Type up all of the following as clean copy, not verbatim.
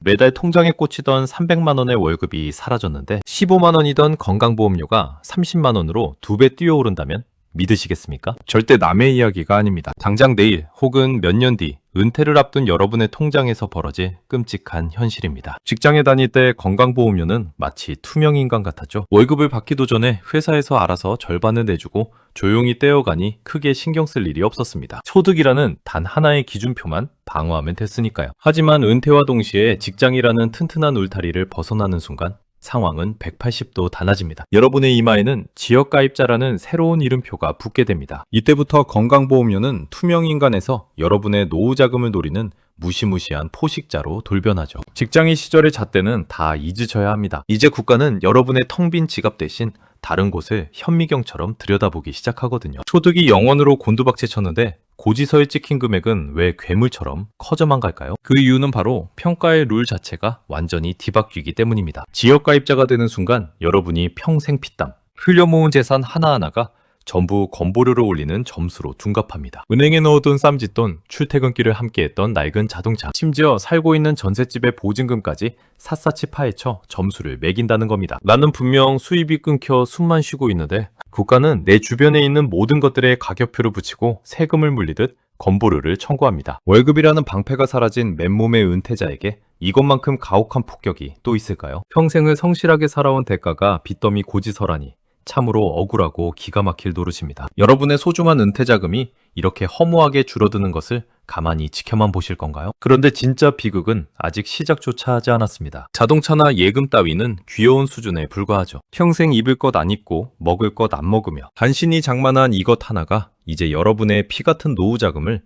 매달 통장에 꽂히던 300만 원의 월급이 사라졌는데 15만 원이던 건강보험료가 30만 원으로 2배 뛰어오른다면 믿으시겠습니까? 절대 남의 이야기가 아닙니다. 당장 내일 혹은 몇 년 뒤 은퇴를 앞둔 여러분의 통장에서 벌어질 끔찍한 현실입니다. 직장에 다닐 때 건강보험료는 마치 투명인간 같았죠. 월급을 받기도 전에 회사에서 알아서 절반을 내주고 조용히 떼어가니 크게 신경 쓸 일이 없었습니다. 소득이라는 단 하나의 기준표만 방어하면 됐으니까요. 하지만 은퇴와 동시에 직장이라는 튼튼한 울타리를 벗어나는 순간 상황은 180도 달라집니다. 여러분의 이마에는 지역가입자라는 새로운 이름표가 붙게 됩니다. 이때부터 건강보험료는 투명인간에서 여러분의 노후자금을 노리는 무시무시한 포식자로 돌변하죠. 직장인 시절의 잣대는 다 잊으셔야 합니다. 이제 국가는 여러분의 텅 빈 지갑 대신 다른 곳을 현미경처럼 들여다보기 시작하거든요. 소득이 0원으로 곤두박질 쳤는데 고지서에 찍힌 금액은 왜 괴물처럼 커져만 갈까요? 그 이유는 바로 평가의 룰 자체가 완전히 뒤바뀌기 때문입니다. 지역가입자가 되는 순간 여러분이 평생 피땀, 흘려 모은 재산 하나하나가 전부 건보료를 올리는 점수로 둔갑합니다. 은행에 넣어둔 쌈짓돈, 출퇴근길을 함께했던 낡은 자동차, 심지어 살고 있는 전셋집의 보증금까지 샅샅이 파헤쳐 점수를 매긴다는 겁니다. 나는 분명 수입이 끊겨 숨만 쉬고 있는데 국가는 내 주변에 있는 모든 것들에 가격표를 붙이고 세금을 물리듯 건보료를 청구합니다. 월급이라는 방패가 사라진 맨몸의 은퇴자에게 이것만큼 가혹한 폭격이 또 있을까요? 평생을 성실하게 살아온 대가가 빚더미 고지서라니 참으로 억울하고 기가 막힐 노릇입니다. 여러분의 소중한 은퇴자금이 이렇게 허무하게 줄어드는 것을 가만히 지켜만 보실 건가요? 그런데 진짜 비극은 아직 시작조차 하지 않았습니다. 자동차나 예금 따위는 귀여운 수준에 불과하죠. 평생 입을 것 안 입고 먹을 것 안 먹으며 간신히 장만한 이것 하나가 이제 여러분의 피 같은 노후 자금을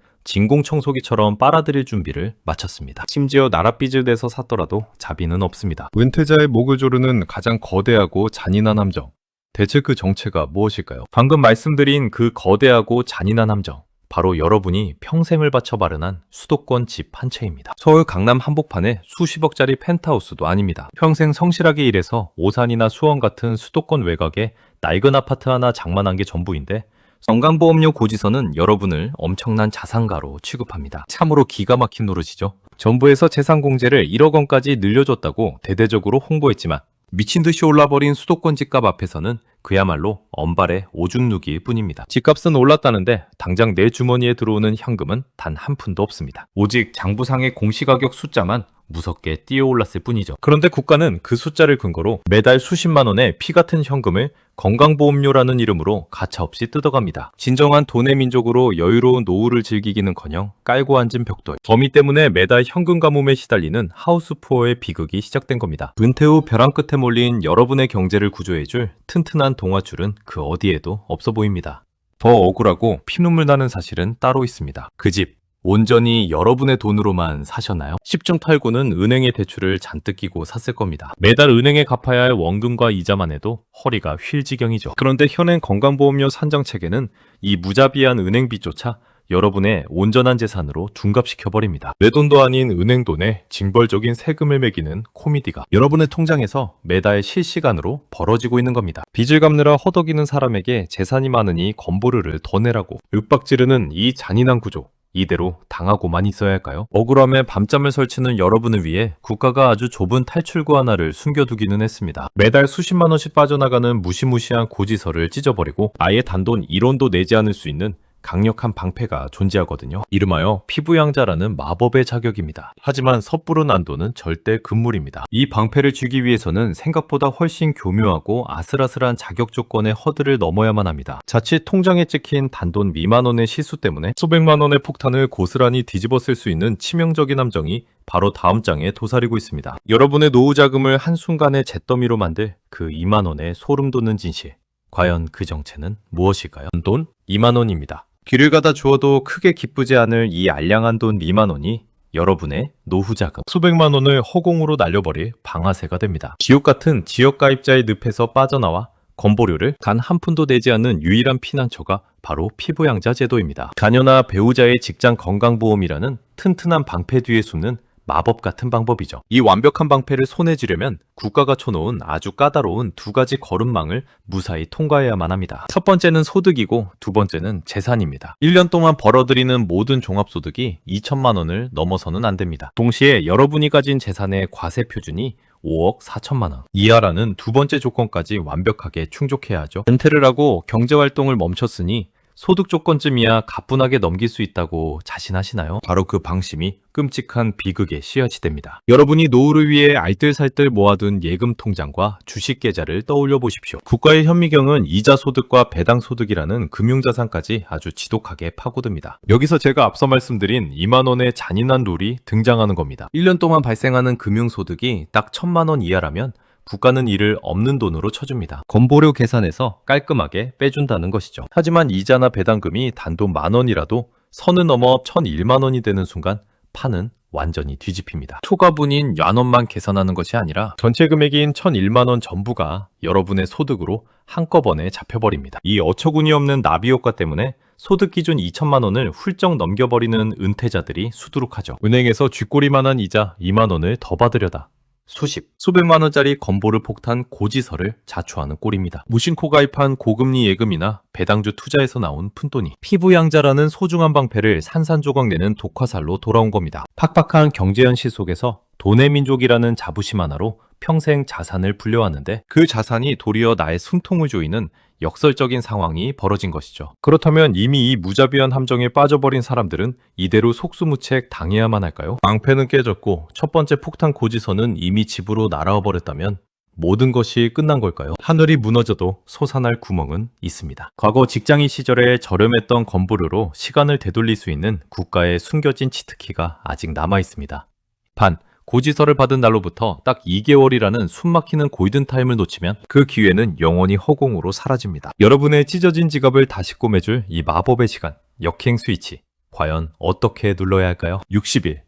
진공청소기처럼 빨아들일 준비를 마쳤습니다. 심지어 나랏빚을 내서 샀더라도 자비는 없습니다. 은퇴자의 목을 조르는 가장 거대하고 잔인한 함정. 대체 그 정체가 무엇일까요? 방금 말씀드린 그 거대하고 잔인한 함정, 바로 여러분이 평생을 바쳐 마련한 수도권 집 한 채입니다. 서울 강남 한복판에 수십억짜리 펜트하우스도 아닙니다. 평생 성실하게 일해서 오산이나 수원 같은 수도권 외곽에 낡은 아파트 하나 장만한 게 전부인데 건강보험료 고지서는 여러분을 엄청난 자산가로 취급합니다. 참으로 기가 막힌 노릇이죠. 정부에서 재산공제를 1억 원까지 늘려줬다고 대대적으로 홍보했지만 미친듯이 올라버린 수도권 집값 앞에서는 그야말로 언발의 오줌 누기일 뿐입니다. 집값은 올랐다는데 당장 내 주머니에 들어오는 현금은 단 한 푼도 없습니다. 오직 장부상의 공시가격 숫자만 무섭게 뛰어올랐을 뿐이죠. 그런데 국가는 그 숫자를 근거로 매달 수십만 원의 피 같은 현금을 건강보험료라는 이름으로 가차없이 뜯어갑니다. 진정한 돈의 민족으로 여유로운 노후를 즐기기는커녕 깔고 앉은 벽돌. 더미 때문에 매달 현금 가뭄에 시달리는 하우스푸어의 비극이 시작된 겁니다. 은퇴 후 벼랑 끝에 몰린 여러분의 경제를 구조해줄 튼튼한 동화줄은 그 어디에도 없어 보입니다. 더 억울하고 피눈물 나는 사실은 따로 있습니다. 그 집 온전히 여러분의 돈으로만 사셨나요? 10중 8구는 은행의 대출을 잔뜩 끼고 샀을 겁니다. 매달 은행에 갚아야 할 원금과 이자만 해도 허리가 휠 지경이죠. 그런데 현행 건강보험료 산정 체계는 이 무자비한 은행빚조차 여러분의 온전한 재산으로 둔갑시켜버립니다. 내 돈도 아닌 은행 돈에 징벌적인 세금을 매기는 코미디가 여러분의 통장에서 매달 실시간으로 벌어지고 있는 겁니다. 빚을 갚느라 허덕이는 사람에게 재산이 많으니 건보료를 더 내라고 윽박지르는 이 잔인한 구조. 이대로 당하고만 있어야 할까요? 억울함에 밤잠을 설치는 여러분을 위해 국가가 아주 좁은 탈출구 하나를 숨겨두기는 했습니다. 매달 수십만 원씩 빠져나가는 무시무시한 고지서를 찢어버리고 아예 단돈 1원도 내지 않을 수 있는 강력한 방패가 존재하거든요. 이름하여 피부양자라는 마법의 자격입니다. 하지만 섣부른 안도는 절대 금물입니다. 이 방패를 쥐기 위해서는 생각보다 훨씬 교묘하고 아슬아슬한 자격 조건의 허들을 넘어야만 합니다. 자칫 통장에 찍힌 단돈 미만 원의 실수 때문에 수백만 원의 폭탄을 고스란히 뒤집어 쓸 수 있는 치명적인 함정이 바로 다음 장에 도사리고 있습니다. 여러분의 노후 자금을 한순간에 잿더미로 만들 그 2만 원의 소름 돋는 진실. 과연 그 정체는 무엇일까요? 돈 2만 원입니다. 길을 가다 주어도 크게 기쁘지 않을 이 알량한 돈 2만 원이 여러분의 노후자금 수백만 원을 허공으로 날려버릴 방아쇠가 됩니다. 지옥 같은 지역가입자의 늪에서 빠져나와 건보료를 단 한 푼도 내지 않는 유일한 피난처가 바로 피부양자 제도입니다. 자녀나 배우자의 직장 건강보험이라는 튼튼한 방패 뒤에 숨는 마법 같은 방법이죠. 이 완벽한 방패를 손에 쥐려면 국가가 쳐놓은 아주 까다로운 두 가지 걸음망을 무사히 통과해야만 합니다. 첫 번째는 소득이고 두 번째는 재산입니다. 1년 동안 벌어들이는 모든 종합소득이 2천만 원을 넘어서는 안 됩니다. 동시에 여러분이 가진 재산의 과세 표준이 5억 4천만 원 이하라는 두 번째 조건까지 완벽하게 충족해야 하죠. 은퇴를 하고 경제활동을 멈췄으니 소득 조건쯤이야 가뿐하게 넘길 수 있다고 자신하시나요? 바로 그 방심이 끔찍한 비극의 씨앗이 됩니다. 여러분이 노후를 위해 알뜰살뜰 모아둔 예금 통장과 주식 계좌를 떠올려 보십시오. 국가의 현미경은 이자 소득과 배당 소득이라는 금융자산까지 아주 지독하게 파고듭니다. 여기서 제가 앞서 말씀드린 2만 원의 잔인한 룰이 등장하는 겁니다. 1년 동안 발생하는 금융소득이 딱 1,000만 원 이하라면 국가는 이를 없는 돈으로 쳐줍니다. 건보료 계산해서 깔끔하게 빼준다는 것이죠. 하지만 이자나 배당금이 단돈 10,000원이라도 선을 넘어 1,001만 원이 되는 순간 판은 완전히 뒤집힙니다. 초과분인 연원만 계산하는 것이 아니라 전체 금액인 1,001만 원 전부가 여러분의 소득으로 한꺼번에 잡혀버립니다. 이 어처구니 없는 나비 효과 때문에 소득 기준 2천만 원을 훌쩍 넘겨버리는 은퇴자들이 수두룩하죠. 은행에서 쥐꼬리만한 이자 2만 원을 더 받으려다 수백만 원짜리 건보료 폭탄 고지서를 자초하는 꼴입니다. 무심코 가입한 고금리 예금이나 배당주 투자에서 나온 푼돈이 피부양자라는 소중한 방패를 산산조각 내는 독화살로 돌아온 겁니다. 팍팍한 경제현실 속에서 돈의 민족이라는 자부심 하나로 평생 자산을 불려왔는데 그 자산이 도리어 나의 숨통을 조이는 역설적인 상황이 벌어진 것이죠. 그렇다면 이미 이 무자비한 함정에 빠져버린 사람들은 이대로 속수무책 당해야만 할까요? 방패는 깨졌고 첫 번째 폭탄 고지서는 이미 집으로 날아와 버렸다면 모든 것이 끝난 걸까요? 하늘이 무너져도 솟아날 구멍은 있습니다. 과거 직장인 시절에 저렴했던 건보료로 시간을 되돌릴 수 있는 국가의 숨겨진 치트키가 아직 남아 있습니다. 고지서를 받은 날로부터 딱 2개월이라는 숨막히는 골든타임을 놓치면 그 기회는 영원히 허공으로 사라집니다. 여러분의 찢어진 지갑을 다시 꼬매줄 이 마법의 시간, 역행 스위치. 과연 어떻게 눌러야 할까요? 60일.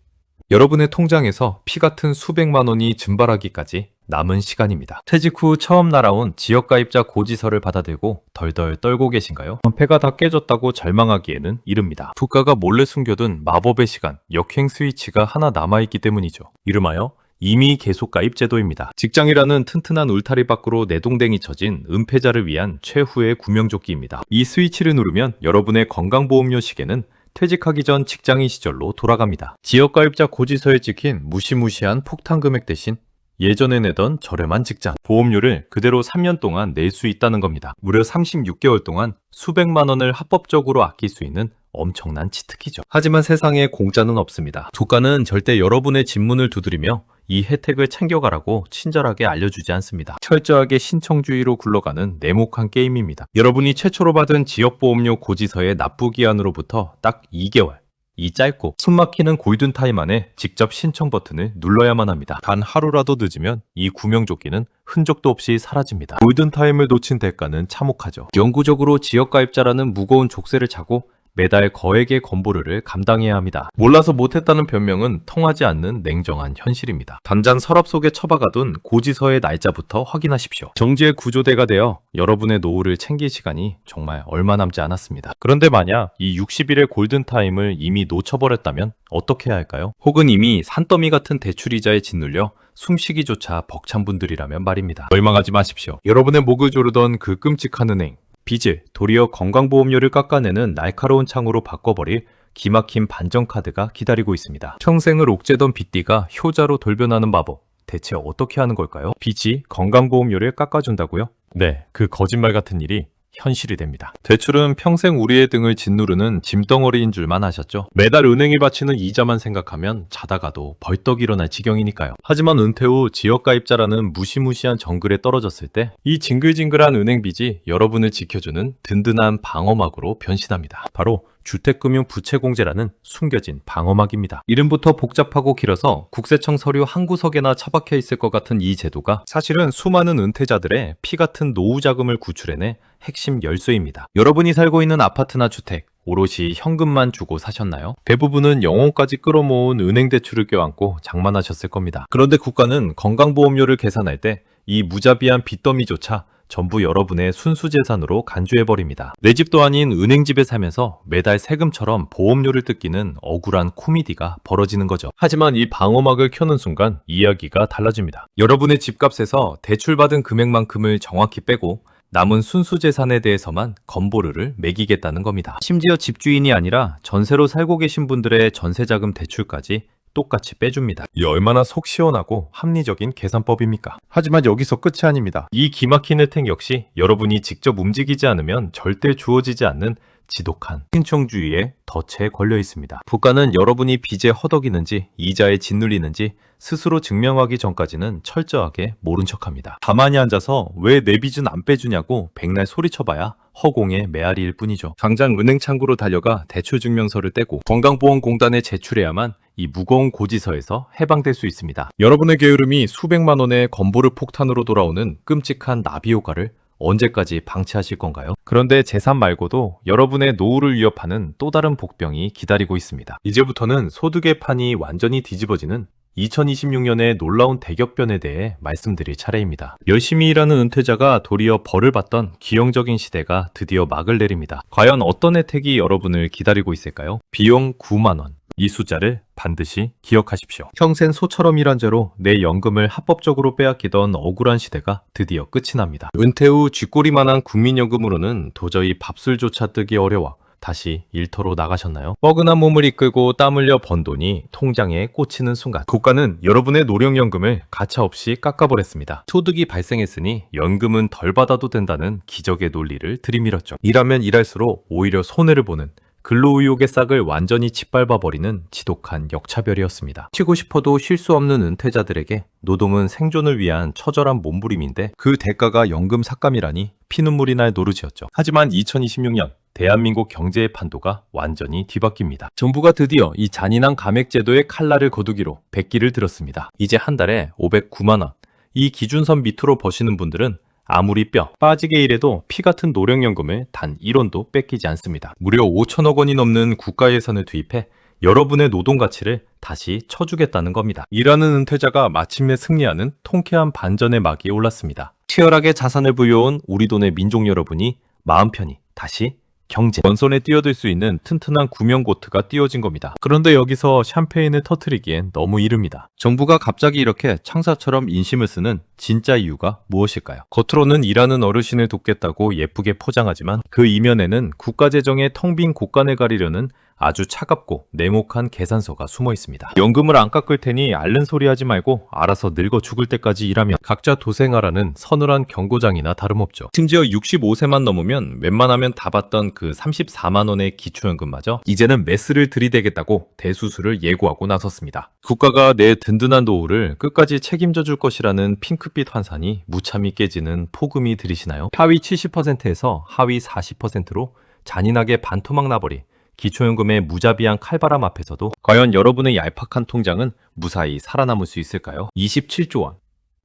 여러분의 통장에서 피 같은 수백만 원이 증발하기까지 남은 시간입니다. 퇴직 후 처음 날아온 지역가입자 고지서를 받아들고 덜덜 떨고 계신가요? 패가 다 깨졌다고 절망하기에는 이릅니다. 국가가 몰래 숨겨둔 마법의 시간, 역행 스위치가 하나 남아있기 때문이죠. 이름하여 이미 계속가입 제도입니다. 직장이라는 튼튼한 울타리 밖으로 내동댕이 쳐진 은폐자를 위한 최후의 구명조끼입니다. 이 스위치를 누르면 여러분의 건강보험료 시계는 퇴직하기 전 직장인 시절로 돌아갑니다. 지역가입자 고지서에 찍힌 무시무시한 폭탄 금액 대신 예전에 내던 저렴한 직장 보험료를 그대로 3년 동안 낼 수 있다는 겁니다. 무려 36개월 동안 수백만 원을 합법적으로 아낄 수 있는 엄청난 치트키죠. 하지만 세상에 공짜는 없습니다. 국가는 절대 여러분의 집문을 두드리며 이 혜택을 챙겨가라고 친절하게 알려주지 않습니다. 철저하게 신청주의로 굴러가는 네모칸 게임입니다. 여러분이 최초로 받은 지역보험료 고지서의 납부기한으로부터 딱 2개월. 이 짧고 숨막히는 골든타임 안에 직접 신청 버튼을 눌러야만 합니다. 단 하루라도 늦으면 이 구명조끼는 흔적도 없이 사라집니다. 골든타임을 놓친 대가는 참혹하죠. 영구적으로 지역가입자라는 무거운 족쇄를 차고 매달 거액의 건보료를 감당해야 합니다. 몰라서 못했다는 변명은 통하지 않는 냉정한 현실입니다. 당장 서랍 속에 처박아둔 고지서의 날짜부터 확인하십시오. 정지의 구조대가 되어 여러분의 노후를 챙길 시간이 정말 얼마 남지 않았습니다. 그런데 만약 이 60일의 골든타임을 이미 놓쳐버렸다면 어떻게 해야 할까요? 혹은 이미 산더미 같은 대출이자에 짓눌려 숨쉬기조차 벅찬 분들이라면 말입니다. 절망하지 마십시오. 여러분의 목을 조르던 그 끔찍한 은행, 빚을 도리어 건강보험료를 깎아내는 날카로운 창으로 바꿔버릴 기막힌 반전카드가 기다리고 있습니다. 평생을 옥죄던 빚띠가 효자로 돌변하는 마법. 대체 어떻게 하는 걸까요? 빚이 건강보험료를 깎아준다고요? 네, 그 거짓말 같은 일이 현실이 됩니다. 대출은 평생 우리의 등을 짓누르는 짐덩어리인 줄만 아셨죠? 매달 은행이 바치는 이자만 생각하면 자다가도 벌떡 일어날 지경이니까요. 하지만 은퇴 후 지역가입자라는 무시무시한 정글에 떨어졌을 때 이 징글징글한 은행빚이 여러분을 지켜주는 든든한 방어막으로 변신합니다. 바로 주택금융부채공제라는 숨겨진 방어막입니다. 이름부터 복잡하고 길어서 국세청 서류 한 구석에나 처박혀 있을 것 같은 이 제도가 사실은 수많은 은퇴자들의 피 같은 노후 자금을 구출해내 핵심 열쇠입니다. 여러분이 살고 있는 아파트나 주택, 오롯이 현금만 주고 사셨나요? 대부분은 영혼까지 끌어모은 은행 대출을 껴안고 장만하셨을 겁니다. 그런데 국가는 건강보험료를 계산할 때 이 무자비한 빚더미조차 전부 여러분의 순수재산으로 간주해버립니다. 내 집도 아닌 은행집에 살면서 매달 세금처럼 보험료를 뜯기는 억울한 코미디가 벌어지는 거죠. 하지만 이 방어막을 켜는 순간 이야기가 달라집니다. 여러분의 집값에서 대출받은 금액만큼을 정확히 빼고 남은 순수재산에 대해서만 건보료를 매기겠다는 겁니다. 심지어 집주인이 아니라 전세로 살고 계신 분들의 전세자금 대출까지 똑같이 빼줍니다. 이 얼마나 속 시원하고 합리적인 계산법입니까? 하지만 여기서 끝이 아닙니다. 이 기막힌 혜택 역시 여러분이 직접 움직이지 않으면 절대 주어지지 않는 지독한 신청주의의 덫에 걸려 있습니다. 국가는 여러분이 빚에 허덕이는지 이자에 짓눌리는지 스스로 증명하기 전까지는 철저하게 모른 척합니다. 가만히 앉아서 왜 내 빚은 안 빼주냐고 백날 소리쳐봐야 허공의 메아리일 뿐이죠. 당장 은행 창구로 달려가 대출증명서를 떼고 건강보험공단에 제출해야만 이 무거운 고지서에서 해방될 수 있습니다. 여러분의 게으름이 수백만 원의 건보료 폭탄으로 돌아오는 끔찍한 나비 효과를 언제까지 방치하실 건가요? 그런데 재산 말고도 여러분의 노후를 위협하는 또 다른 복병이 기다리고 있습니다. 이제부터는 소득의 판이 완전히 뒤집어지는 2026년의 놀라운 대격변에 대해 말씀드릴 차례입니다. 열심히 일하는 은퇴자가 도리어 벌을 받던 기형적인 시대가 드디어 막을 내립니다. 과연 어떤 혜택이 여러분을 기다리고 있을까요? 비용 9만 원. 이 숫자를 반드시 기억하십시오. 평생 소처럼 일한 죄로 내 연금을 합법적으로 빼앗기던 억울한 시대가 드디어 끝이 납니다. 은퇴 후 쥐꼬리만한 국민연금으로는 도저히 밥술조차 뜨기 어려워 다시 일터로 나가셨나요? 뻐근한 몸을 이끌고 땀 흘려 번 돈이 통장에 꽂히는 순간 국가는 여러분의 노령연금을 가차없이 깎아버렸습니다. 소득이 발생했으니 연금은 덜 받아도 된다는 기적의 논리를 들이밀었죠. 일하면 일할수록 오히려 손해를 보는 근로의욕의 싹을 완전히 짓밟아버리는 지독한 역차별이었습니다. 쉬고 싶어도 쉴 수 없는 은퇴자들에게 노동은 생존을 위한 처절한 몸부림인데 그 대가가 연금 삭감이라니 피눈물이 날 노릇이었죠. 하지만 2026년 대한민국 경제의 판도가 완전히 뒤바뀝니다. 정부가 드디어 이 잔인한 감액제도의 칼날을 거두기로 백기를 들었습니다. 이제 한 달에 509만 원. 이 기준선 밑으로 버시는 분들은 아무리 뼈 빠지게 일해도 피 같은 노령연금을 단 1원도 뺏기지 않습니다. 무려 5천억 원이 넘는 국가 예산을 투입해 여러분의 노동 가치를 다시 쳐주겠다는 겁니다. 일하는 은퇴자가 마침내 승리하는 통쾌한 반전의 막이 올랐습니다. 치열하게 자산을 부여온 우리 돈의 민족 여러분이 마음 편히 다시 경제, 원손에 뛰어들 수 있는 튼튼한 구명고트가 띄워진 겁니다. 그런데 여기서 샴페인을 터트리기엔 너무 이릅니다. 정부가 갑자기 이렇게 창사처럼 인심을 쓰는 진짜 이유가 무엇일까요? 겉으로는 일하는 어르신을 돕겠다고 예쁘게 포장하지만 그 이면에는 국가 재정의 텅 빈 곳간을 가리려는 아주 차갑고 냉혹한 계산서가 숨어 있습니다. 연금을 안 깎을 테니 앓는 소리 하지 말고 알아서 늙어 죽을 때까지 일하면 각자 도생하라는 서늘한 경고장이나 다름없죠. 심지어 65세만 넘으면 웬만하면 다 받던 그 34만 원의 기초연금마저 이제는 메스를 들이대겠다고 대수술을 예고하고 나섰습니다. 국가가 내 든든한 노후를 끝까지 책임져 줄 것이라는 핑크빛 환산이 무참히 깨지는 폭음이 들리시나요? 하위 70%에서 하위 40%로 잔인하게 반토막 나버린 기초연금의 무자비한 칼바람 앞에서도 과연 여러분의 얄팍한 통장은 무사히 살아남을 수 있을까요? 27조 원.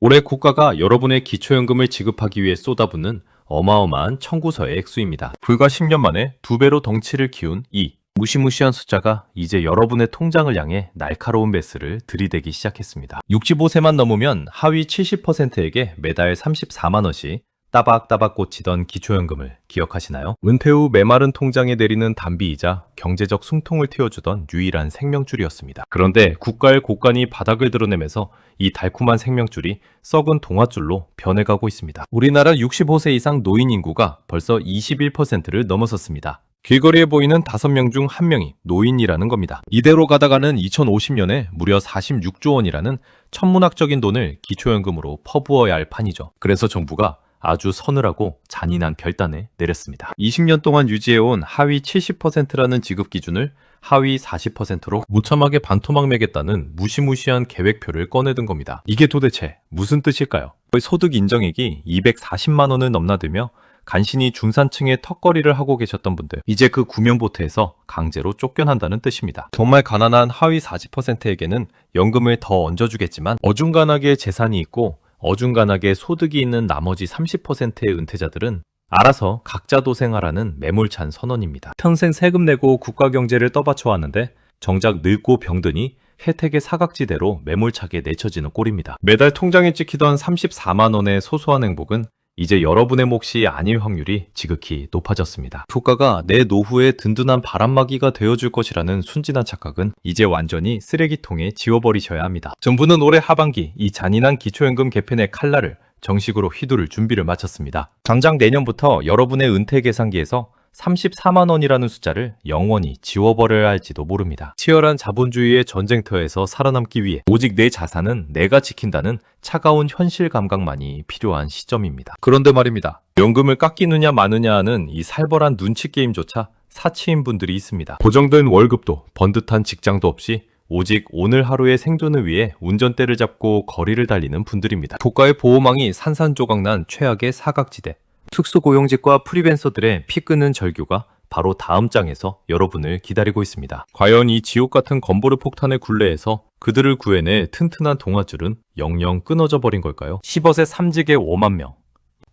올해 국가가 여러분의 기초연금을 지급하기 위해 쏟아붓는 어마어마한 청구서의 액수입니다. 불과 10년 만에 2배로 덩치를 키운 이 무시무시한 숫자가 이제 여러분의 통장을 향해 날카로운 메스를 들이대기 시작했습니다. 65세만 넘으면 하위 70%에게 매달 34만 원씩 따박따박 꽂히던 기초연금을 기억하시나요? 은퇴 후 메마른 통장에 내리는 단비이자 경제적 숨통을 틔워주던 유일한 생명줄이었습니다. 그런데 국가의 곳간이 바닥을 드러내면서 이 달콤한 생명줄이 썩은 동화줄로 변해가고 있습니다. 우리나라 65세 이상 노인 인구가 벌써 21%를 넘어섰습니다. 길거리에 보이는 5명 중 1명이 노인이라는 겁니다. 이대로 가다가는 2050년에 무려 46조 원이라는 천문학적인 돈을 기초연금으로 퍼부어야 할 판이죠. 그래서 정부가 아주 서늘하고 잔인한 결단을 내렸습니다. 20년 동안 유지해온 하위 70%라는 지급 기준을 하위 40%로 무참하게 반토막 매겠다는 무시무시한 계획표를 꺼내든 겁니다. 이게 도대체 무슨 뜻일까요? 소득 인정액이 240만 원을 넘나들며 간신히 중산층의 턱걸이를 하고 계셨던 분들, 이제 그 구명보트에서 강제로 쫓겨난다는 뜻입니다. 정말 가난한 하위 40%에게는 연금을 더 얹어주겠지만 어중간하게 재산이 있고 어중간하게 소득이 있는 나머지 30%의 은퇴자들은 알아서 각자 도생하라는 매몰찬 선언입니다. 평생 세금 내고 국가 경제를 떠받쳐 왔는데 정작 늙고 병드니 혜택의 사각지대로 매몰차게 내쳐지는 꼴입니다. 매달 통장에 찍히던 34만 원의 소소한 행복은 이제 여러분의 몫이 아닐 확률이 지극히 높아졌습니다. 국가가 내 노후에 든든한 바람막이가 되어줄 것이라는 순진한 착각은 이제 완전히 쓰레기통에 지워버리셔야 합니다. 정부는 올해 하반기 이 잔인한 기초연금 개편의 칼날을 정식으로 휘두를 준비를 마쳤습니다. 당장 내년부터 여러분의 은퇴 계산기에서 34만 원이라는 숫자를 영원히 지워버려야 할지도 모릅니다. 치열한 자본주의의 전쟁터에서 살아남기 위해 오직 내 자산은 내가 지킨다는 차가운 현실 감각만이 필요한 시점입니다. 그런데 말입니다. 연금을 깎이느냐 마느냐 하는 이 살벌한 눈치 게임조차 사치인 분들이 있습니다. 보정된 월급도 번듯한 직장도 없이 오직 오늘 하루의 생존을 위해 운전대를 잡고 거리를 달리는 분들입니다. 국가의 보호망이 산산조각난 최악의 사각지대. 특수고용직과 프리랜서들의 피 끊는 절규가 바로 다음 장에서 여러분을 기다리고 있습니다. 과연 이 지옥 같은 건보르 폭탄의 굴레에서 그들을 구해내 튼튼한 동아줄은 영영 끊어져 버린 걸까요? 10억의 삼직의 5만 명.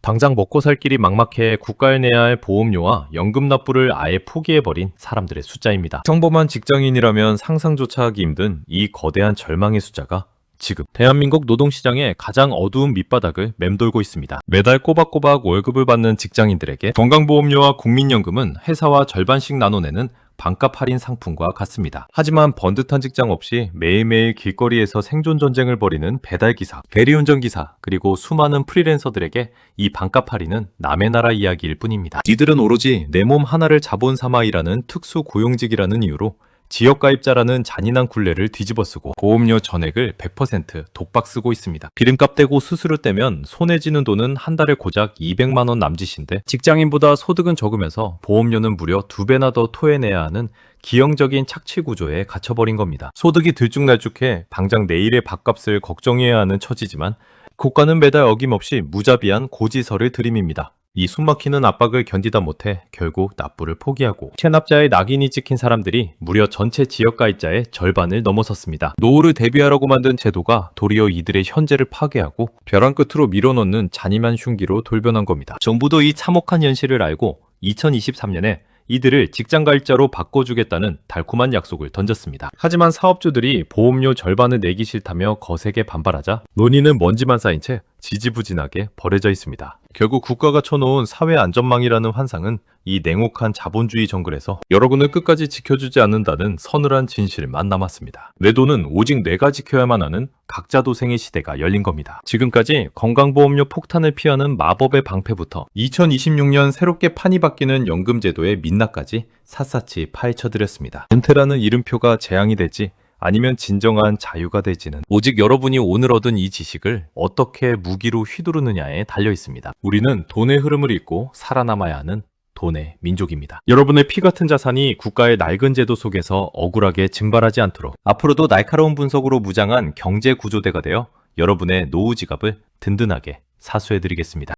당장 먹고 살 길이 막막해 국가에 내야 할 보험료와 연금 납부를 아예 포기해버린 사람들의 숫자입니다. 평범한 직장인이라면 상상조차 하기 힘든 이 거대한 절망의 숫자가 지금 대한민국 노동시장의 가장 어두운 밑바닥을 맴돌고 있습니다. 매달 꼬박꼬박 월급을 받는 직장인들에게 건강보험료와 국민연금은 회사와 절반씩 나눠내는 반값 할인 상품과 같습니다. 하지만 번듯한 직장 없이 매일매일 길거리에서 생존 전쟁을 벌이는 배달기사, 대리운전기사, 그리고 수많은 프리랜서들에게 이 반값 할인은 남의 나라 이야기일 뿐입니다. 이들은 오로지 내 몸 하나를 자본 삼아 일하는 특수 고용직이라는 이유로 지역가입자라는 잔인한 굴레를 뒤집어쓰고 보험료 전액을 100% 독박 쓰고 있습니다. 기름값 떼고 수수료 떼면 손에 쥐는 돈은 한 달에 고작 200만 원 남짓인데 직장인보다 소득은 적으면서 보험료는 무려 2배나 더 토해내야 하는 기형적인 착취 구조에 갇혀버린 겁니다. 소득이 들쭉날쭉해 당장 내일의 밥값을 걱정해야 하는 처지지만 국가는 매달 어김없이 무자비한 고지서를 들이밉니다. 이 숨막히는 압박을 견디다 못해 결국 납부를 포기하고 체납자의 낙인이 찍힌 사람들이 무려 전체 지역가입자의 절반을 넘어섰습니다. 노후를 대비하라고 만든 제도가 도리어 이들의 현재를 파괴하고 벼랑 끝으로 밀어넣는 잔인한 흉기로 돌변한 겁니다. 정부도 이 참혹한 현실을 알고 2023년에 이들을 직장가입자로 바꿔주겠다는 달콤한 약속을 던졌습니다. 하지만 사업주들이 보험료 절반을 내기 싫다며 거세게 반발하자 논의는 먼지만 쌓인 채 지지부진하게 버려져 있습니다. 결국 국가가 쳐놓은 사회안전망이라는 환상은 이 냉혹한 자본주의 정글에서 여러분을 끝까지 지켜주지 않는다는 서늘한 진실만 남았습니다. 내 돈은 오직 내가 지켜야만 하는 각자 도생의 시대가 열린 겁니다. 지금까지 건강보험료 폭탄을 피하는 마법의 방패부터 2026년 새롭게 판이 바뀌는 연금제도의 민낯까지 샅샅이 파헤쳐드렸습니다. 은퇴라는 이름표가 재앙이 될지 아니면 진정한 자유가 될지는 오직 여러분이 오늘 얻은 이 지식을 어떻게 무기로 휘두르느냐에 달려 있습니다. 우리는 돈의 흐름을 읽고 살아남아야 하는 돈의 민족입니다. 여러분의 피 같은 자산이 국가의 낡은 제도 속에서 억울하게 증발하지 않도록 앞으로도 날카로운 분석으로 무장한 경제 구조대가 되어 여러분의 노후 지갑을 든든하게 사수해드리겠습니다.